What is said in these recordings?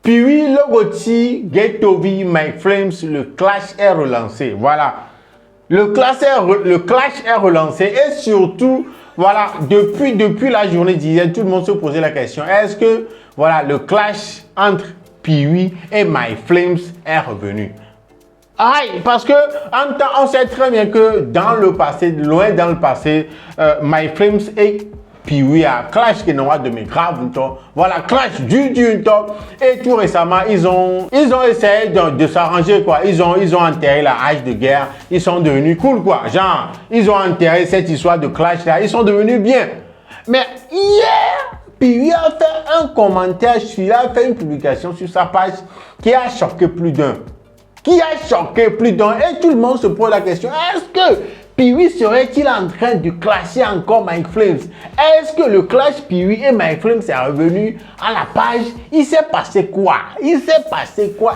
Puis Logoti, Ghettovi, My Flames, le clash est relancé. Voilà. Le clash est relancé et surtout, voilà, depuis la journée d'hier, tout le monde se posait la question, est-ce que, voilà, le clash entre Pee-wee et My Flames est revenu? Aïe, parce que en temps, on sait très bien que dans le passé, loin dans le passé, My Flames et Pee-wee a clash qui n'aura de mes graves, voilà, clash du et tout récemment, ils ont essayé de s'arranger, quoi. Ils ont enterré la hache de guerre, ils sont devenus cool, quoi. Genre, ils ont enterré cette histoire de clash là, ils sont devenus bien. Mais hier, Pee-wee a fait un commentaire, il a fait une publication sur sa page qui a choqué plus d'un. Et tout le monde se pose la question, est-ce que Pee-wee serait-il en train de clasher encore My Flames? Est-ce que le clash Pee-wee et My Flames est revenu à la page? Il s'est passé quoi?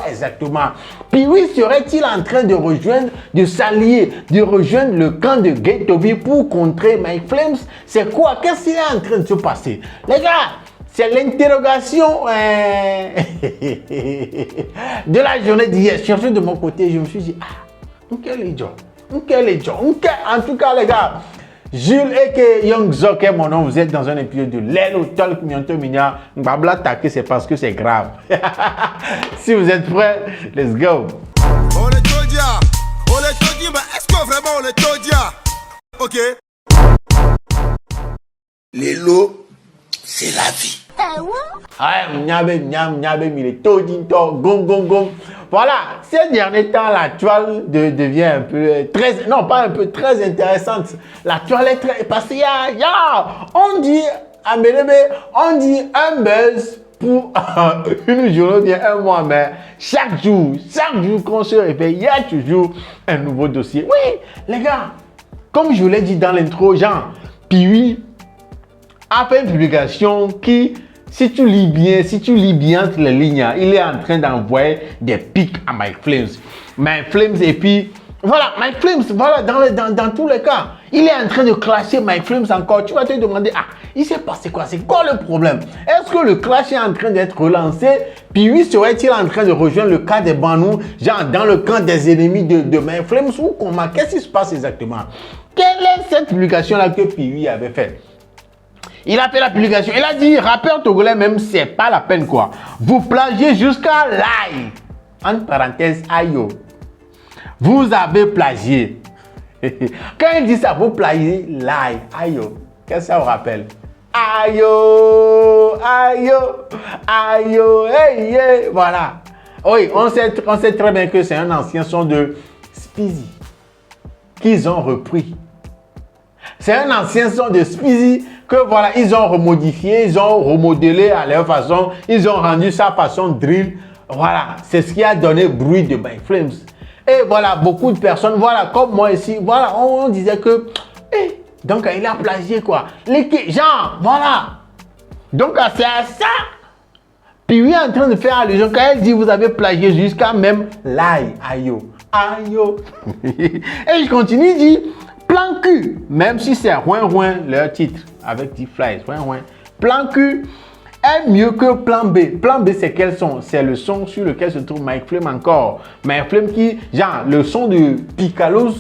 Exactement? Pee-wee serait-il en train de rejoindre, de s'allier, de rejoindre le camp de Ghettovi pour contrer My Flames? C'est quoi? Qu'est-ce qui est en train de se passer? Les gars, c'est l'interrogation de la journée d'hier. Surtout de mon côté, je me suis dit, quel idiot. En tout cas, les gars, Jules et Young Zok est mon nom. Vous êtes dans un épisode de Lelo Talk Mianto Minya. Mbabla Take, c'est parce que c'est grave. Si vous êtes prêts, let's go. On est Todia, mais est-ce que vraiment on est Todia? Ok. Lelo, c'est la vie. Voilà, ces derniers temps, la toile devient un peu très intéressante. La toile est très, parce qu'il y a, on dit, on dit un buzz pour une journée, bien un mois, mais chaque jour qu'on se réveille, il y a toujours un nouveau dossier. Oui, les gars, comme je vous l'ai dit dans l'intro, genre, Pee-wee a fait une publication qui, si tu lis bien entre les lignes, il est en train d'envoyer des pics à My Flames et puis voilà, My Flames, voilà, dans tous les cas, il est en train de clasher My Flames encore. Tu vas te demander, il s'est passé quoi? C'est quoi le problème? Est-ce que le clash est en train d'être relancé? Puis oui, serait-il en train de rejoindre le camp des Banous, genre dans le camp des ennemis de My Flames ou comment? Qu'est-ce qui se passe exactement? Quelle est cette publication-là que Pee-wee avait faite? Il a fait la publication, il a dit, rappeur togolais même, c'est pas la peine quoi. Vous plagiez jusqu'à l'ail. Entre parenthèses, aïe. Vous avez plagié. Quand il dit ça, vous plagiez l'ail. Aïe. Qu'est-ce que ça vous rappelle? Aïe. Hey, hey. Voilà. Oui, on sait très bien que c'est un ancien son de Speezy qu'ils ont repris. C'est un ancien son de Speezy que voilà, ils ont remodifié, ils ont remodelé à leur façon, ils ont rendu sa façon drill. Voilà, c'est ce qui a donné bruit de My Flames. Et voilà, beaucoup de personnes, voilà, comme moi ici, voilà, on disait que, donc il a plagié quoi. Genre, voilà. Donc c'est à ça. Puis il est en train de faire allusion quand elle dit vous avez plagié jusqu'à même l'ail. Aïe. Et je continue, dit. Plan Q, même si c'est Ouin leur titre avec D-Flies, Plan Q est mieux que Plan B. Plan B, c'est quel son? C'est le son sur lequel se trouve My Flame encore. My Flame qui, genre, le son de Picalos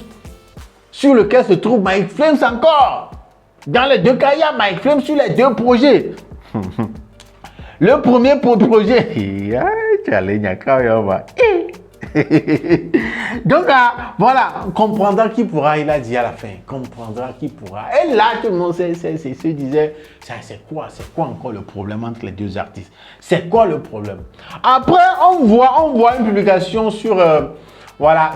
sur lequel se trouve My Flames encore. Dans les deux cas, il y a My Flames sur les deux projets. Le premier projet, donc voilà, comprendra qui pourra, il a dit à la fin, comprendra qui pourra. Et là, tout le monde se disait, c'est quoi encore le problème entre les deux artistes? C'est quoi le problème? Après, on voit une publication sur,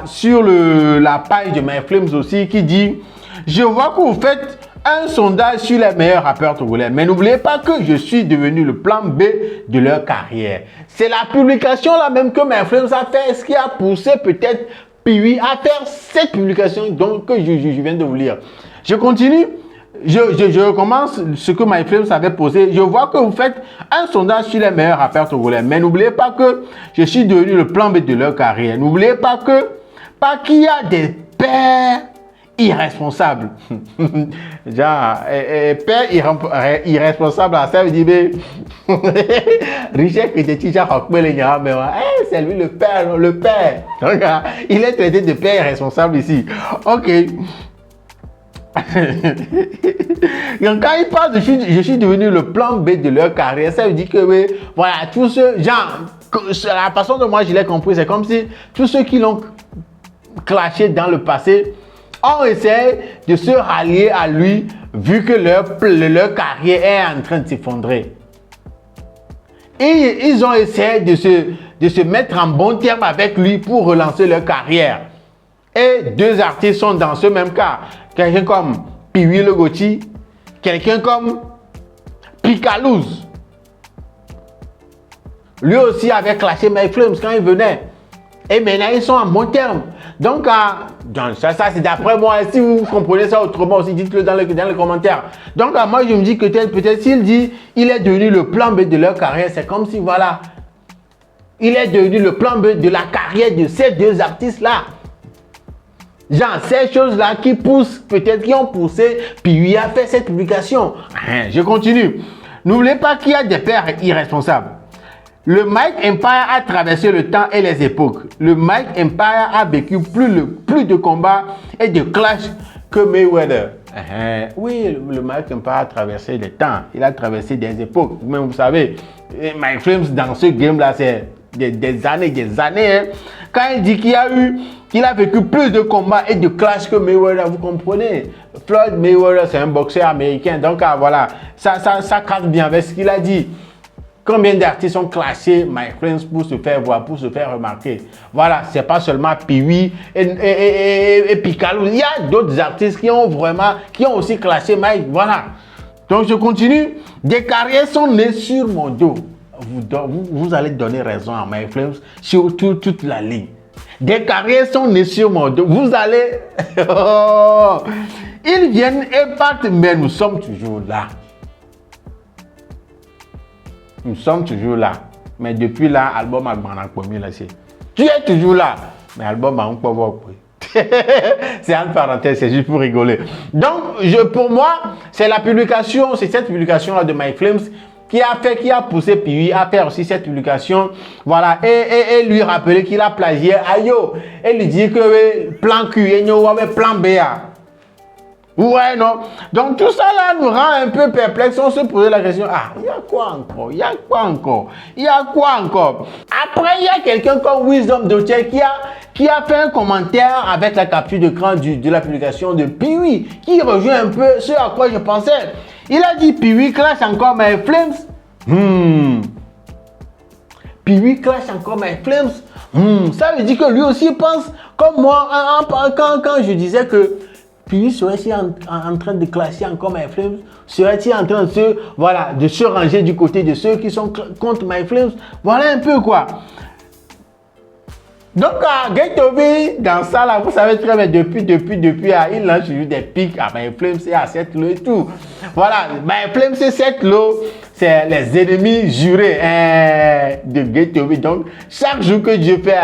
sur la page de My Flames aussi qui dit, je vois que vous faites un sondage sur les meilleurs rappeurs togolais. Mais n'oubliez pas que je suis devenu le plan B de leur carrière. C'est la publication là même que My Flames a fait, ce qui a poussé peut-être Pee-wee à faire cette publication donc, que je viens de vous lire. Je continue. Je recommence ce que My Flames avait posé. Je vois que vous faites un sondage sur les meilleurs rappeurs togolais. Mais n'oubliez pas que je suis devenu le plan B de leur carrière. N'oubliez pas qu'il y a des pères irresponsable. Genre, père irresponsable, ça veut dire, Richard Kiteti, c'est lui le père, le père. Donc, il est traité de père irresponsable ici. Ok. Donc, quand il parle de je suis devenu le plan B de leur carrière, ça veut dire que, oui, voilà, tous ceux, genre, la façon dont moi je l'ai compris, c'est comme si tous ceux qui l'ont clashé dans le passé ont essayé de se rallier à lui, vu que leur carrière est en train de s'effondrer. Et ils ont essayé de se mettre en bon terme avec lui pour relancer leur carrière. Et deux artistes sont dans ce même cas. Quelqu'un comme Pee-wee Logoti, quelqu'un comme Picalouz. Lui aussi avait clashé My Flames quand il venait. Et maintenant, ils sont en bon terme. Donc, ça c'est d'après moi. Si vous comprenez ça autrement aussi, dites-le dans les commentaires. Donc, moi, je me dis que peut-être s'il dit il est devenu le plan B de leur carrière, c'est comme si, voilà, il est devenu le plan B de la carrière de ces deux artistes-là. Genre, ces choses-là qui poussent, peut-être qui ont poussé, puis il a fait cette publication. Je continue. N'oubliez pas qu'il y a des pères irresponsables. Le Mike Empire a traversé le temps et les époques. Le Mike Empire a vécu plus de combats et de clashs que Mayweather. Oui, le Mike Empire a traversé les temps. Il a traversé des époques. Mais vous savez, My Flames dans ce game-là, c'est des années. Hein. Quand il dit qu'il a vécu plus de combats et de clashs que Mayweather, vous comprenez? Floyd Mayweather, c'est un boxeur américain. Donc voilà, ça cadre bien avec ce qu'il a dit. Combien d'artistes ont clashé My Flames pour se faire voir, pour se faire remarquer? Voilà, c'est pas seulement Pee-wee et Picalouz. Il y a d'autres artistes qui ont aussi clashé Mike. Voilà. Donc je continue. Des carrières sont nées sur mon dos. Vous allez donner raison à My Flames sur toute la ligne. Des carrières sont nées sur mon dos. Vous allez... Ils viennent et partent, mais nous sommes toujours là. Nous sommes toujours là. Mais depuis là, l'album a gagné là. Tu es toujours là. Mais l'album a pas voir. C'est entre parenthèses, c'est juste pour rigoler. Donc, pour moi, c'est cette publication-là de My Flames qui a poussé Pee-wee à faire aussi cette publication. Voilà. Et lui rappeler qu'il a plagié Ayo. Et lui dire que plan Q, et plan B. Ouais, non. Donc, tout ça là nous rend un peu perplexes. On se posait la question, il y a quoi encore? Après, il y a quelqu'un comme Wisdom Dotier qui a fait un commentaire avec la capture d'écran de la publication de Pee-wee, qui rejoint un peu ce à quoi je pensais. Il a dit Pee-wee clash encore My Flames. Pee-wee clash encore My Flames. Ça veut dire que lui aussi pense comme moi quand je disais que Pee-wee serait-il en train de clasher encore My Flames? Serait-il en train de se ranger du côté de ceux qui sont contre My Flames? Voilà un peu quoi. Donc, Gatobi, dans ça là, vous savez très bien, depuis, il lance eu des pics à My Flames et à cette lot et tout. Voilà, My Flames et cette lot, c'est les ennemis jurés de Gatobi. Donc, chaque jour que Dieu fait,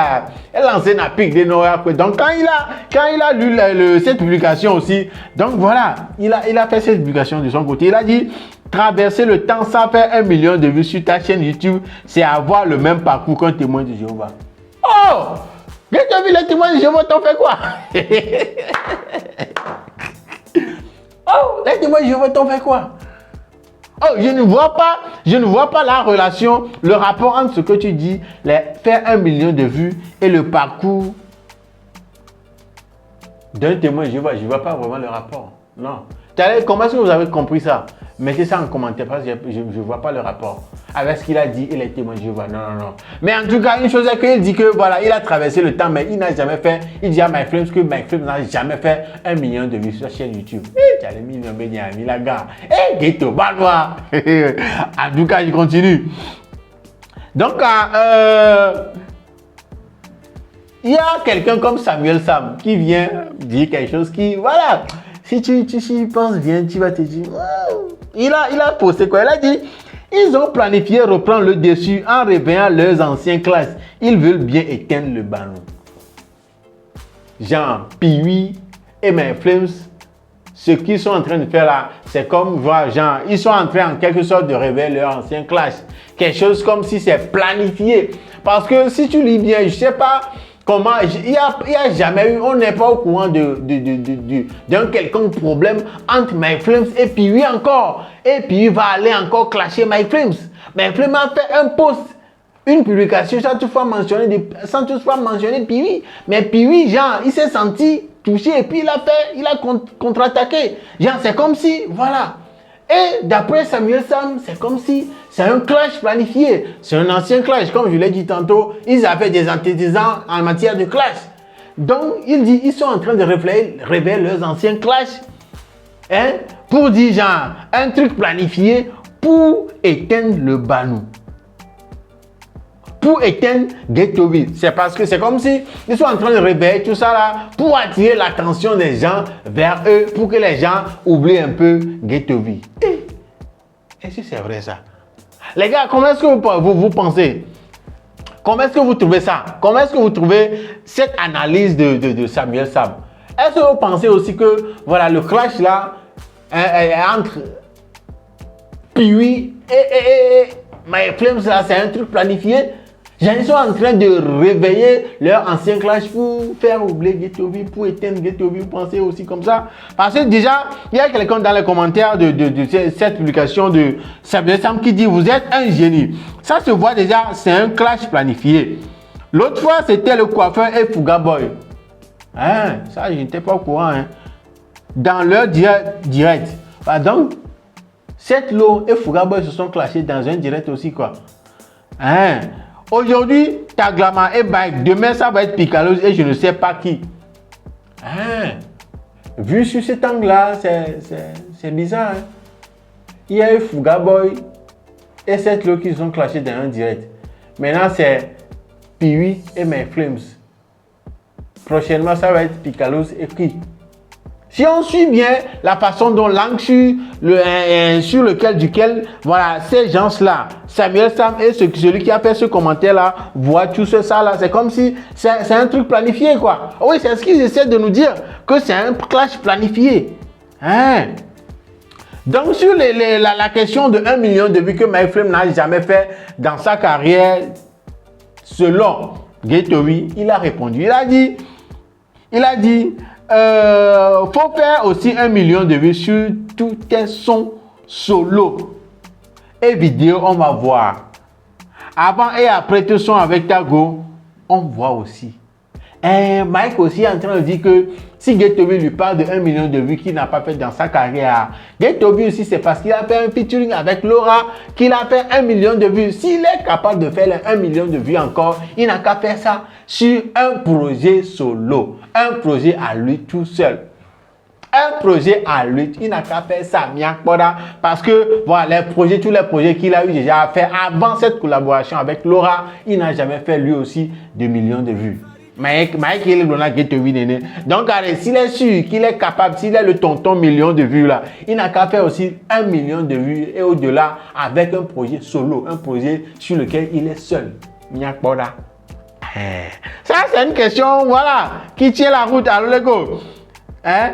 elle lance un pic de Noël. Donc, quand il a lu cette publication aussi, donc voilà, il a fait cette publication de son côté. Il a dit, traverser le temps sans faire 1 million de vues sur ta chaîne YouTube, c'est avoir le même parcours qu'un témoin de Jéhovah. Oh! Tu as vu les témoins de Jéhovah, t'en fais quoi? Oh! Les témoins de Jéhovah, t'en fais quoi? Oh, je ne vois pas la relation, le rapport entre ce que tu dis, faire 1 million de vues et le parcours d'un témoin de Jéhovah. Je ne vois pas vraiment le rapport. Non. Comment est-ce que vous avez compris ça? Mettez ça en commentaire parce que je ne vois pas le rapport avec ce qu'il a dit et les témoins de Jéhovah. Non. Mais en tout cas, une chose est qu'il dit que voilà, il a traversé le temps, mais il n'a jamais fait. Il dit à My Flames que My Flames n'a jamais fait 1 million de vues sur sa chaîne YouTube. Tu as les millions de la gare. Ghetto, balois. En tout cas, je continue. Donc, il y a quelqu'un comme Samuel Sam qui vient dire quelque chose qui, voilà. Si tu penses bien, tu vas te dire, wow. Il a posté quoi? Il a dit, ils ont planifié reprendre le dessus en réveillant leurs anciennes classes. Ils veulent bien éteindre le ballon. Genre, Pee-wee et My Flames, ce qu'ils sont en train de faire là, c'est comme, voilà, genre, ils sont en train en quelque sorte de révéler leur ancien clash. Quelque chose comme si c'est planifié. Parce que si tu lis bien, je sais pas comment, il y a jamais eu, on n'est pas au courant d'un quelconque problème entre My Flames et puis encore. Et puis il va aller encore clasher My Flames. My Flames a fait un post, une publication sans toutefois mentionner Piwi. Mais Piwi, genre, il s'est senti touché et puis il a contre-attaqué. Genre, c'est comme si, voilà. Et d'après Samuel Sam, c'est comme si c'est un clash planifié. C'est un ancien clash, comme je l'ai dit tantôt. Ils avaient des antécédents en matière de clash. Donc, il dit, ils sont en train de révéler leurs anciens clashs. Hein, pour dire, genre, un truc planifié pour éteindre le Banou. Pour éteindre Ghettoville. C'est parce que c'est comme si ils sont en train de réveiller tout ça là pour attirer l'attention des gens vers eux, pour que les gens oublient un peu Ghettoville. Est-ce que c'est vrai ça? Les gars, comment est-ce que vous pensez? Comment est-ce que vous trouvez ça? Comment est-ce que vous trouvez cette analyse de Samuel Sam? Est-ce que vous pensez aussi que voilà, le clash là entre Piwi et My Flames là, c'est un truc planifié? Ils sont en train de réveiller leur ancien clash pour faire oublier Ghettoville, pour éteindre Ghettoville. Vous pensez aussi comme ça? Parce que déjà, il y a quelqu'un dans les commentaires de cette publication de Samuel Sam qui dit « Vous êtes un génie ». Ça se voit déjà, c'est un clash planifié. L'autre fois, c'était le coiffeur et Fuga Boy. Hein, ça, je n'étais pas au courant. Hein. Dans leur direct. Donc, cette Lo et Fuga Boy se sont clashés dans un direct aussi, quoi. Hein. Aujourd'hui, Taglama et Bike. Demain, ça va être Picalos et je ne sais pas qui. Hein? Vu sur cet angle-là, c'est bizarre. Hein? Il y a eu Fuga Boy et cette Lo qui sont clashés dans un direct. Maintenant, c'est Piwi et My Flames. Prochainement, ça va être Picalos et qui? Si on suit bien la façon dont l'angle sur lequel voilà, ces gens-là, Samuel Sam et celui qui a fait ce commentaire-là, voit tout ça là, c'est comme si c'est un truc planifié, quoi. Oui, c'est ce qu'ils essaient de nous dire, que c'est un clash planifié. Hein? Donc, sur la question de 1 million de vues que My Flame n'a jamais fait dans sa carrière, selon Ghettoville, il a répondu. Il a dit, faut faire aussi 1 million de vues sur tous tes sons solo et vidéo, on va voir. Avant et après tes sons avec Tago, on voit aussi. Et Mike aussi est en train de dire que si Ghettoville lui parle de 1 million de vues qu'il n'a pas fait dans sa carrière, Ghettoville aussi c'est parce qu'il a fait un featuring avec Laura qu'il a fait 1 million de vues. S'il est capable de faire les 1 million de vues encore, il n'a qu'à faire ça sur un projet solo, un projet à lui tout seul. Un projet à lui, il n'a qu'à faire ça, parce que voilà, tous les projets qu'il a eu déjà à faire avant cette collaboration avec Laura, il n'a jamais fait lui aussi de millions de vues. Mike, il est dans la Ghettoville. Donc, s'il est sûr qu'il est capable, s'il est le tonton million de vues là, il n'a qu'à faire aussi 1 million de vues et au-delà avec un projet solo, un projet sur lequel il est seul. Ça, c'est une question, voilà, qui tient la route à l'ego. Hein?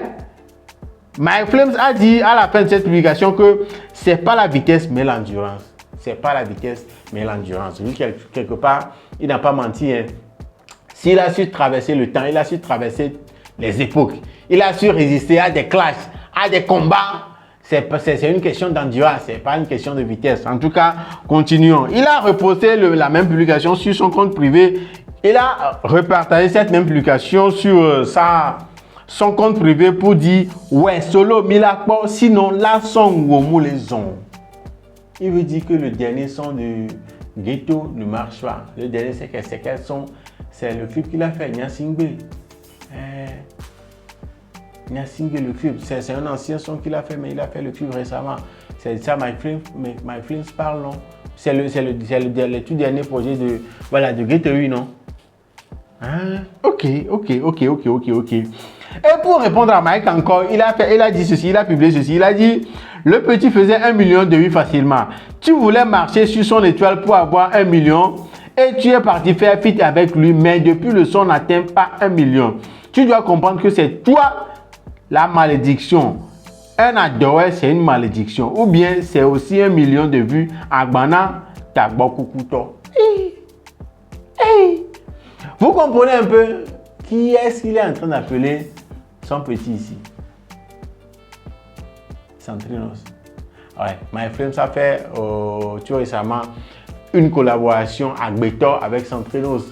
My Flames a dit à la fin de cette publication que c'est pas la vitesse mais l'endurance. C'est pas la vitesse mais l'endurance. Lui, quelque part, il n'a pas menti. Hein. S'il a su traverser le temps, il a su traverser les époques, il a su résister à des clashs, à des combats. C'est une question d'endurance, c'est pas une question de vitesse. En tout cas, continuons. Il a reposté la même publication sur son compte privé. Il a repartagé cette même publication sur son compte privé pour dire ouais, solo Milakpo, sinon la son Womo les ont. Il veut dire que le dernier son de Ghetto ne marche pas. Le dernier, c'est quel son? C'est le clip qu'il a fait, Nyasingbe. Nyasingbe, le clip, c'est un ancien son qu'il a fait, mais il a fait le clip récemment. C'est ça, My Flames parle, non? C'est le tout dernier projet de Ghettoville, non? Ok. Et pour répondre à Mike encore, il a dit ceci, il a publié ceci, il a dit le petit faisait 1 million de vues facilement. Tu voulais marcher sur son étoile pour avoir 1 million et tu es parti faire feat avec lui, mais depuis le son n'atteint pas 1 million. Tu dois comprendre que c'est toi la malédiction. Un adoré, c'est une malédiction. Ou bien, c'est aussi 1 million de vues. Agbana, Tagbokukuto. Vous comprenez un peu qui est-ce qu'il est en train d'appeler son petit ici? Centrinos. Ouais, MyFlames a fait tout récemment une collaboration avec Centrinos.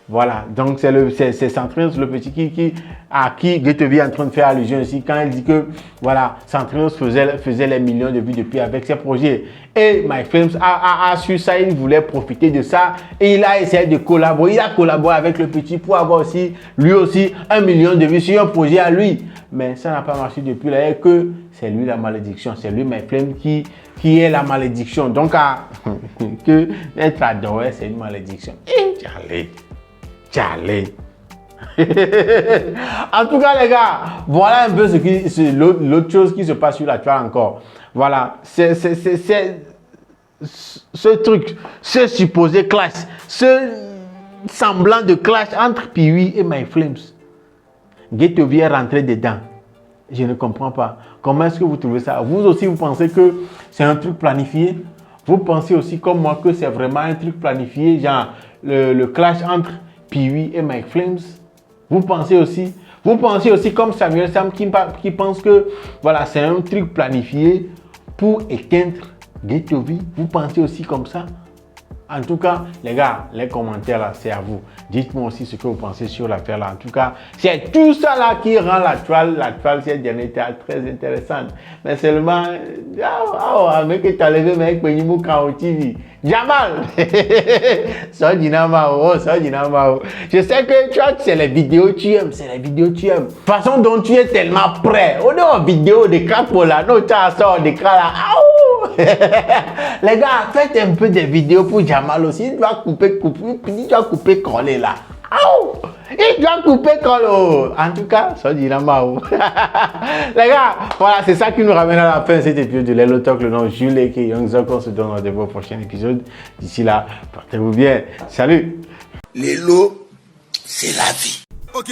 Voilà, donc c'est Centrinos le petit à qui Gatevi est en train de faire allusion ici quand il dit que voilà, Centrinos faisait les millions de vues depuis avec ses projets. Et MyFlames a su ça, il voulait profiter de ça et il a essayé de collaborer. Il a collaboré avec le petit pour avoir aussi, lui aussi, 1 million de vues sur un projet à lui. Mais ça n'a pas marché depuis là et que c'est lui la malédiction, c'est lui MyFlames qui est la malédiction. Donc, que être adoré, c'est une malédiction. Tchalé. En tout cas, les gars, voilà un peu l'autre chose qui se passe sur la toile encore. Voilà, c'est ce truc, ce supposé clash, ce semblant de clash entre Piwi et MyFlames. Gatevi est rentré dedans. Je ne comprends pas. Comment est-ce que vous trouvez ça? Vous aussi, vous pensez que c'est un truc planifié? Vous pensez aussi comme moi que c'est vraiment un truc planifié, genre le clash entre Piwi et MyFlames? Vous pensez aussi comme Samuel Sam qui pense que voilà, c'est un truc planifié pour éteindre Gatevi? Vous pensez aussi comme ça? En tout cas, les gars, les commentaires là, c'est à vous. Dites-moi aussi ce que vous pensez sur l'affaire là. En tout cas, c'est tout ça là qui rend la toile ces derniers temps très intéressante. Mais seulement, mec, tu as levé, mec, Benimou Kao TV. Jamal! Ça Dinamao. Je sais que toi, c'est les vidéos tu aimes, Façon dont tu es tellement prêt. On est en vidéo de crapo là, non, tu as ça, de crapo là. Les gars, faites un peu de vidéos pour Jamal aussi. Il doit couper, coller là. Il doit couper coller. En tout cas, ça dit Dinamao. Les gars, voilà, c'est ça qui nous ramène à la fin de cet épisode de Lelo Talk. Le nom Jules et Young Zok. On se donne rendez-vous au prochain épisode. D'ici là, portez-vous bien. Salut. Lelo, c'est la vie. Ok.